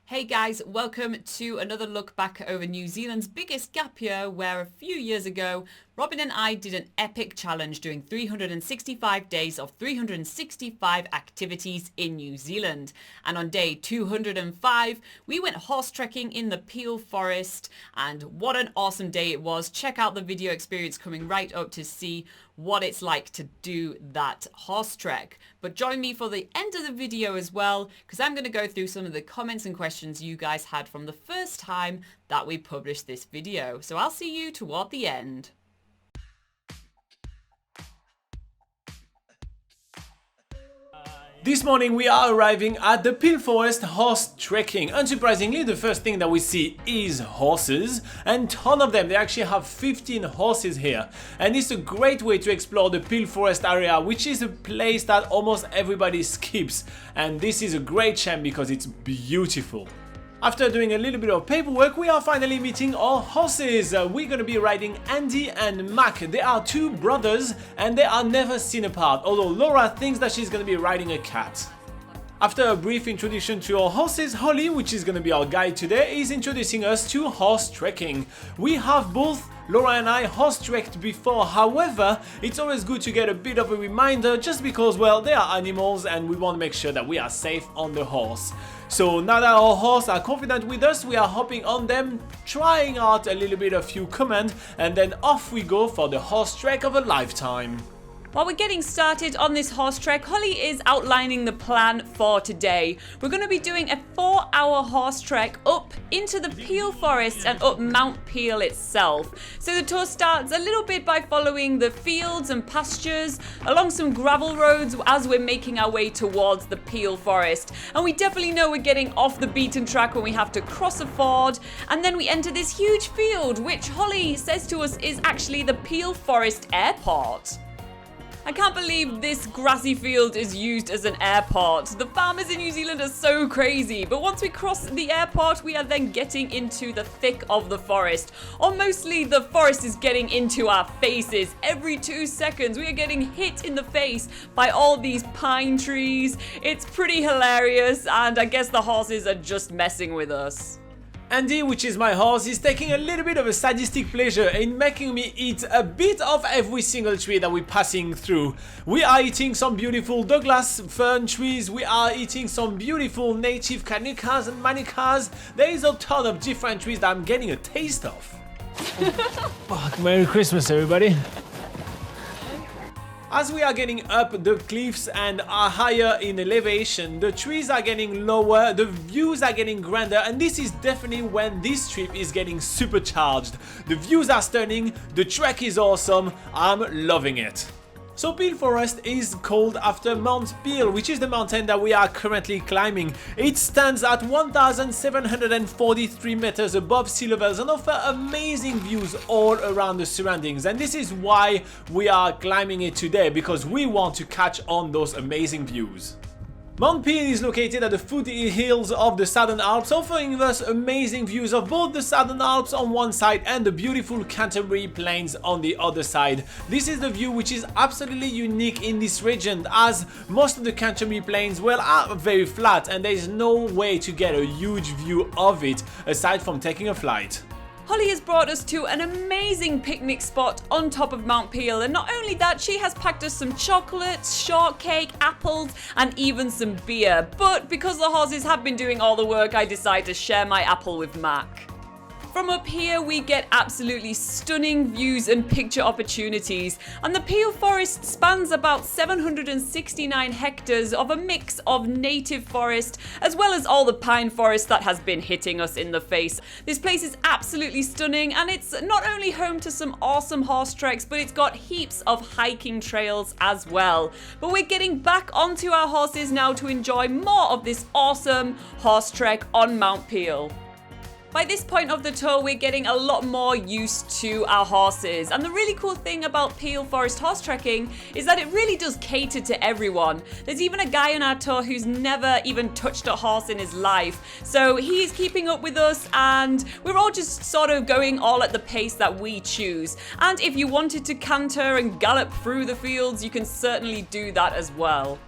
Hey guys, welcome to another look back over New Zealand's biggest gap year, where a few years ago Robin and I did an epic challenge doing 365 days of 365 activities in New Zealand. And on day 205 we went horse trekking in the Peel Forest, and what an awesome day it was. Check out the video experience coming right up to see what it's like to do that horse trek. But join me for the end of the video as well, because I'm going to go through some of the comments and questions you guys had from the first time that we published this video. So I'll see you toward the end. This morning we are arriving at the Peel Forest horse trekking. Unsurprisingly, the first thing that we see is horses, and ton of them. They actually have 15 horses here, and it's a great way to explore the Peel Forest area, which is a place that almost everybody skips, and this is a great shame because it's beautiful. After doing a little bit of paperwork, we are finally meeting our horses. We're going to be riding Andy and Mac. They are two brothers and they are never seen apart, although Laura thinks that she's going to be riding a cat. After a brief introduction to our horses, Holly, which is going to be our guide today, is introducing us to horse trekking. We have both Laura and I horse trekked before, however, it's always good to get a bit of a reminder just because, well, they are animals and we want to make sure that we are safe on the horse. So now that our horses are confident with us, we are hopping on them, trying out a little bit of few commands, and then off we go for the horse trek of a lifetime. While we're getting started on this horse trek, Holly is outlining the plan for today. We're going to be doing a 4-hour horse trek up into the Peel Forest and up Mount Peel itself. So the tour starts a little bit by following the fields and pastures along some gravel roads as we're making our way towards the Peel Forest. And we definitely know we're getting off the beaten track when we have to cross a ford, and then we enter this huge field, which Holly says to us is actually the Peel Forest Airport. I can't believe this grassy field is used as an airport. The farmers in New Zealand are so crazy, but once we cross the airport, we are then getting into the thick of the forest. Or mostly the forest is getting into our faces. Every 2 seconds, we are getting hit in the face by all these pine trees. It's pretty hilarious, and I guess the horses are just messing with us. Andy, which is my horse, is taking a little bit of a sadistic pleasure in making me eat a bit of every single tree that we're passing through. We are eating some beautiful Douglas fern trees, we are eating some beautiful native Canucas and Manukas. There is a ton of different trees that I'm getting a taste of. Oh, Merry Christmas, everybody. As we are getting up the cliffs and are higher in elevation, the trees are getting lower, the views are getting grander, and this is definitely when this trip is getting supercharged. The views are stunning, the trek is awesome, I'm loving it. So Peel Forest is called after Mount Peel, which is the mountain that we are currently climbing. It stands at 1,743 meters above sea levels and offers amazing views all around the surroundings. And this is why we are climbing it today, because we want to catch on those amazing views. Mount Peel is located at the foothills of the Southern Alps, offering us amazing views of both the Southern Alps on one side and the beautiful Canterbury Plains on the other side. This is the view which is absolutely unique in this region, as most of the Canterbury Plains, well, are very flat and there is no way to get a huge view of it aside from taking a flight. Holly has brought us to an amazing picnic spot on top of Mount Peel, and not only that, she has packed us some chocolates, shortcake, apples, and even some beer. But because the horses have been doing all the work, I decided to share my apple with Mac. From up here, we get absolutely stunning views and picture opportunities, and the Peel Forest spans about 769 hectares of a mix of native forest as well as all the pine forest that has been hitting us in the face. This place is absolutely stunning, and it's not only home to some awesome horse treks, but it's got heaps of hiking trails as well. But we're getting back onto our horses now to enjoy more of this awesome horse trek on Mount Peel. By this point of the tour, we're getting a lot more used to our horses. And the really cool thing about Peel Forest horse trekking is that it really does cater to everyone. There's even a guy on our tour who's never even touched a horse in his life. So he's keeping up with us, and we're all just sort of going all at the pace that we choose. And if you wanted to canter and gallop through the fields, you can certainly do that as well.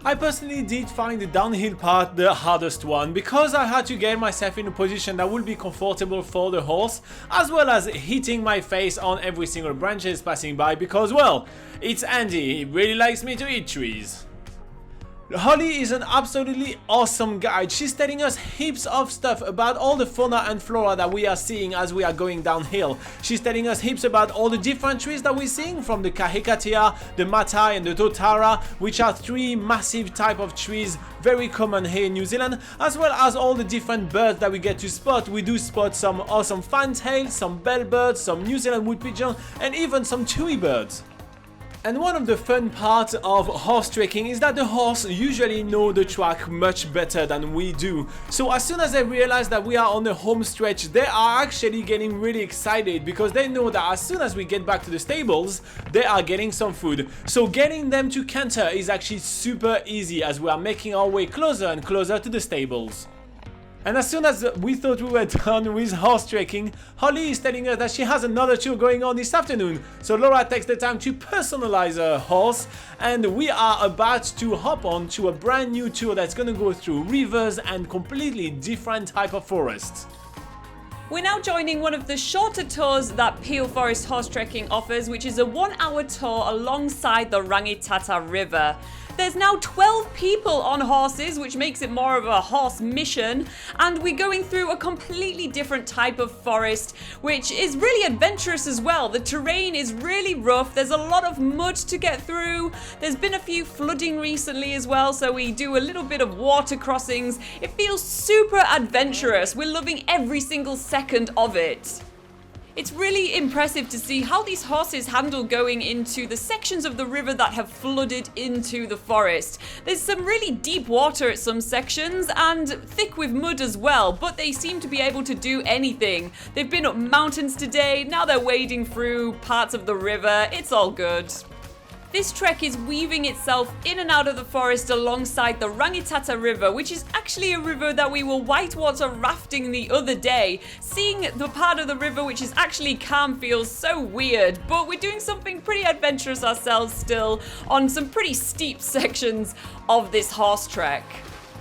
I personally did find the downhill part the hardest one because I had to get myself in a position that would be comfortable for the horse, as well as hitting my face on every single branches passing by because, well, it's Andy, he really likes me to eat trees. Holly is an absolutely awesome guide. She's telling us heaps of stuff about all the fauna and flora that we are seeing as we are going downhill. She's telling us heaps about all the different trees that we're seeing, from the kahikatea, the matai and the totara, which are three massive type of trees very common here in New Zealand, as well as all the different birds that we get to spot. We do spot some awesome fantails, some bellbirds, some New Zealand wood pigeon, and even some tui birds. And one of the fun parts of horse trekking is that the horse usually know the track much better than we do. So as soon as they realize that we are on the home stretch, they are actually getting really excited because they know that as soon as we get back to the stables, they are getting some food. So getting them to canter is actually super easy as we are making our way closer and closer to the stables. And as soon as we thought we were done with horse trekking, Holly is telling us that she has another tour going on this afternoon. So Laura takes the time to personalize her horse, and we are about to hop on to a brand new tour that's gonna go through rivers and completely different type of forests. We're now joining one of the shorter tours that Peel Forest Horse Trekking offers, which is a 1-hour tour alongside the Rangitata River. There's now 12 people on horses, which makes it more of a horse mission, and we're going through a completely different type of forest, which is really adventurous as well. The terrain is really rough, there's a lot of mud to get through, there's been a few flooding recently as well, so we do a little bit of water crossings. It feels super adventurous, we're loving every single second of it. It's really impressive to see how these horses handle going into the sections of the river that have flooded into the forest. There's some really deep water at some sections and thick with mud as well, but they seem to be able to do anything. They've been up mountains today, now they're wading through parts of the river. It's all good. This trek is weaving itself in and out of the forest alongside the Rangitata River, which is actually a river that we were whitewater rafting the other day. Seeing the part of the river which is actually calm feels so weird, but we're doing something pretty adventurous ourselves still on some pretty steep sections of this horse trek.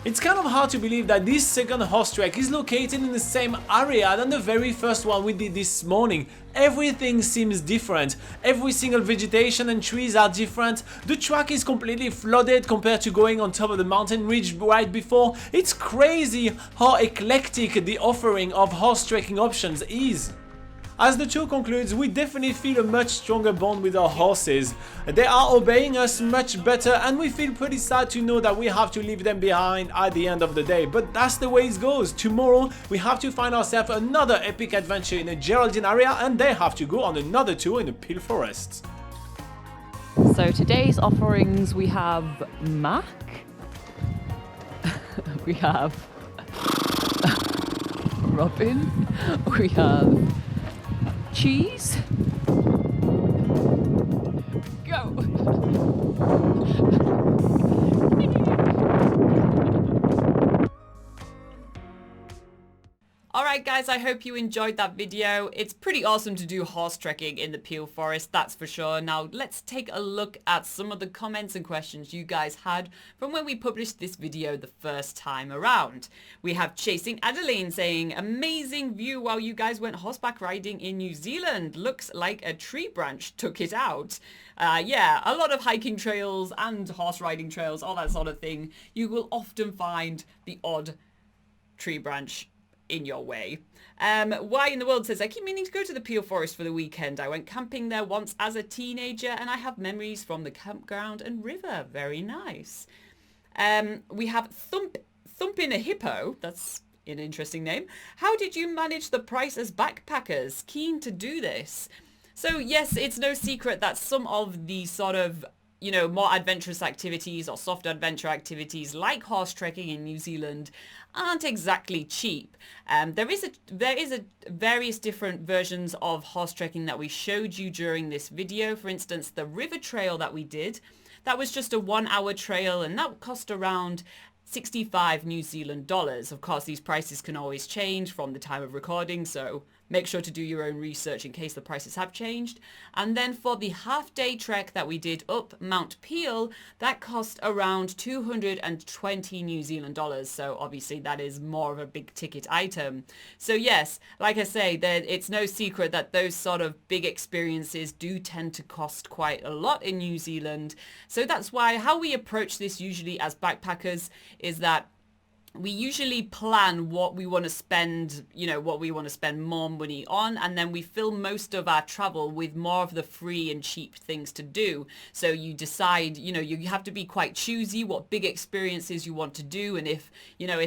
It's kind of hard to believe that this second horse trek is located in the same area than the very first one we did this morning. Everything seems different. Every single vegetation and trees are different. The track is completely flooded compared to going on top of the mountain ridge right before. It's crazy how eclectic the offering of horse trekking options is. As the tour concludes, we definitely feel a much stronger bond with our horses. They are obeying us much better, and we feel pretty sad to know that we have to leave them behind at the end of the day. But that's the way it goes. Tomorrow, we have to find ourselves another epic adventure in the Geraldine area, and they have to go on another tour in the Peel Forest. So today's offerings, we have mac, we have robin, we have cheese. Go. Alright guys, I hope you enjoyed that video. It's pretty awesome to do horse trekking in the Peel Forest, that's for sure. Now let's take a look at some of the comments and questions you guys had from when we published this video the first time around. We have Chasing Adeline saying, amazing view while you guys went horseback riding in New Zealand. Looks like a tree branch took it out. Yeah, a lot of hiking trails and horse riding trails, all that sort of thing. You will often find the odd tree branch in your way. Why in the world says, I keep meaning to go to the Peel Forest for the weekend. I went camping there once as a teenager and I have memories from the campground and river. Very nice. We have Thumpin' a Hippo. That's an interesting name. How did you manage the price as backpackers? Keen to do this. So yes, it's no secret that some of the sort of, you know, more adventurous activities or soft adventure activities like horse trekking in New Zealand aren't exactly cheap. There is a various different versions of horse trekking that we showed you during this video. For instance, the river trail that we did, that was just a 1-hour trail and that cost around 65 New Zealand dollars. Of course, these prices can always change from the time of recording, so make sure to do your own research in case the prices have changed. And then for the half-day trek that we did up Mount Peel, that cost around 220 New Zealand dollars. So obviously that is more of a big ticket item. So yes, like I say, it's no secret that those sort of big experiences do tend to cost quite a lot in New Zealand. So that's why how we approach this usually as backpackers is that we usually plan what we want to spend, what we want to spend more money on, and then we fill most of our travel with more of the free and cheap things to do. So you decide, you have to be quite choosy what big experiences you want to do, and if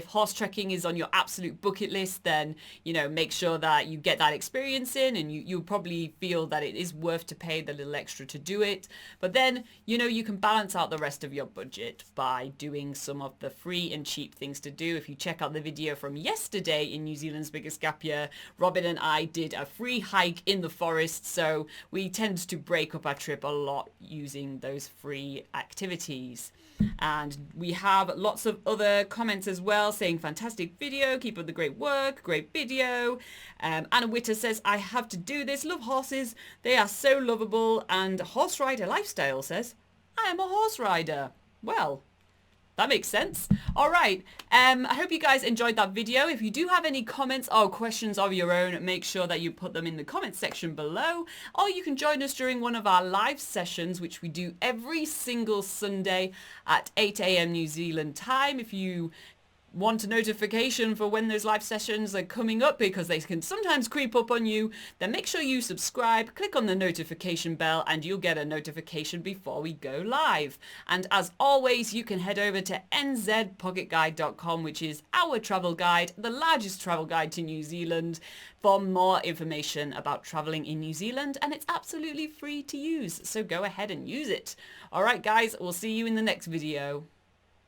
horse trekking is on your absolute bucket list, then, make sure that you get that experience in, and you'll probably feel that it is worth to pay the little extra to do it. But then, you can balance out the rest of your budget by doing some of the free and cheap things to do. If you check out the video from yesterday in New Zealand's biggest gap year, Robin and I did a free hike in the forest, so we tend to break up our trip a lot using those free activities. And we have lots of other comments as well saying fantastic video, keep up the great work, great video. Anna Witter says, I have to do this, love horses, they are so lovable. And Horse Rider Lifestyle says, I am a horse rider. Well, that makes sense. All right. I hope you guys enjoyed that video. If you do have any comments or questions of your own, make sure that you put them in the comments section below. Or you can join us during one of our live sessions, which we do every single Sunday at 8 a.m. New Zealand time. If you want a notification for when those live sessions are coming up, because they can sometimes creep up on you, then make sure you subscribe, click on the notification bell, and you'll get a notification before we go live. And as always, you can head over to nzpocketguide.com, which is our travel guide, the largest travel guide to New Zealand, for more information about traveling in New Zealand, and it's absolutely free to use, so go ahead and use it. All right guys, we'll see you in the next video.